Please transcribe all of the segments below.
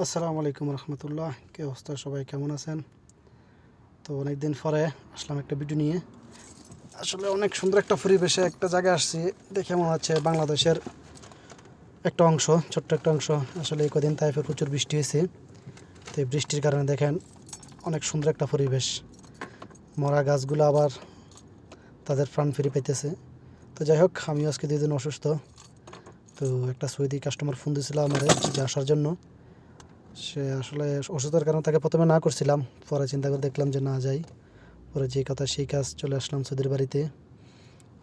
আসসালামু আলাইকুম রহমতুল্লাহ। কে অবস্থা, সবাই কেমন আছেন? তো অনেক দিন পরে আসলাম একটা ভিডিও নিয়ে। আসলে অনেক সুন্দর একটা পরিবেশে একটা জায়গায় আসছি, দেখে মনে হচ্ছে বাংলাদেশের একটা অংশ, ছোট্ট একটা অংশ। আসলে এই কদিন তাইফে প্রচুর বৃষ্টি হয়েছে, তো এই বৃষ্টির কারণে দেখেন অনেক সুন্দর একটা পরিবেশ। মরা গাছগুলো আবার তাদের প্রাণ ফিরে পেতেছে। তো যাই হোক, আমি আজকে 2 দিন অসুস্থ। তো একটা সৌদি কাস্টমার ফোন দিয়েছিল আমার যে আসার জন্য। সে আসলে অসুস্থতার কারণে তাকে প্রথমে না করছিলাম, পরে চিন্তা করে দেখলাম যে না যাই। পরে যে কথা সেই কাজ, চলে আসলাম সৌদির বাড়িতে।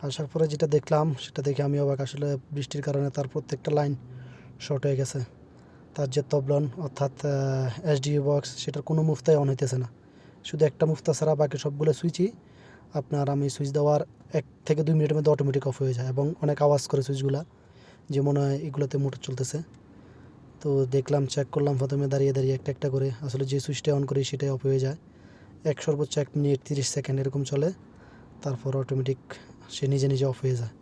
আসার পরে যেটা দেখলাম সেটা দেখে আমি অবাক। আসলে বৃষ্টির কারণে তার প্রত্যেকটা লাইন শর্ট হয়ে গেছে। তার যে তবলন অর্থাৎ এসডিও বক্স, সেটার কোনো মুফতাই অন হইতেছে না। শুধু একটা মুফতা ছাড়া বাকি সবগুলো সুইচই আপনার, আমি সুইচ দেওয়ার 1 থেকে 2 মিনিটের মধ্যে অটোমেটিক অফ হয়ে যায় এবং অনেক আওয়াজ করে সুইচগুলা, যে মনে হয় এগুলোতে মোটর চলতেছে। তো দেখলাম, চেক করলাম প্রথমে দাঁড়িয়ে দাঁড়িয়ে একটা একটা করে। আসলে যে সুইচটা অন করি সেটাই অফ হয়ে যায়। সর্বোচ্চ 1 মিনিট 30 সেকেন্ড এরকম চলে, তারপর অটোমেটিক সে নিজে নিজে অফ হয়ে যায়।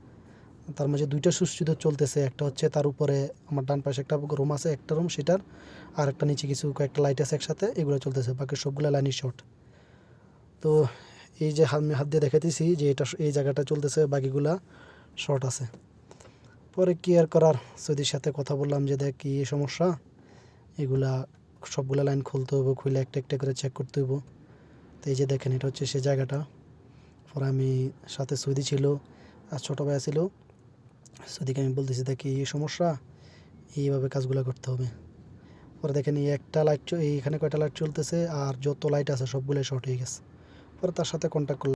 তার মাঝে 2টা সুইচ শুধু চলতেছে। একটা হচ্ছে তার উপরে, আমার ডান পাশে একটা রুম আছে, একটা রুম সেটার, আর একটা নিচে কিছু কয়েকটা লাইট আছে একসাথে, এগুলো চলতেছে। বাকি সবগুলো লাইনই শর্ট। তো এই যে আমি হাত দিয়ে দেখাইতেছি যে এটা এই জায়গাটা চলতেছে, বাকিগুলা শর্ট আছে। পরে কি আর করার, সৌদির সাথে কথা বললাম যে দেখ কি এই সমস্যা, এগুলা সবগুলা লাইন খুলতে হইব, খুলে একটা একটা করে চেক করতে হইব। তো এই যে দেখেন, এটা হচ্ছে সে জায়গাটা। পরে আমি, সাথে সৌদি ছিল আর ছোটো ভাইয়া ছিল। সৌদিকে আমি বলতেছি দেখি এই সমস্যা, এইভাবে কাজগুলো করতে হবে। পরে দেখেন এই একটা লাইট, এইখানে কয়টা লাইট চলতেছে আর যত লাইট আছে সবগুলোই শর্ট হয়ে গেছে। পরে তার সাথে কন্ট্যাক্ট করলাম।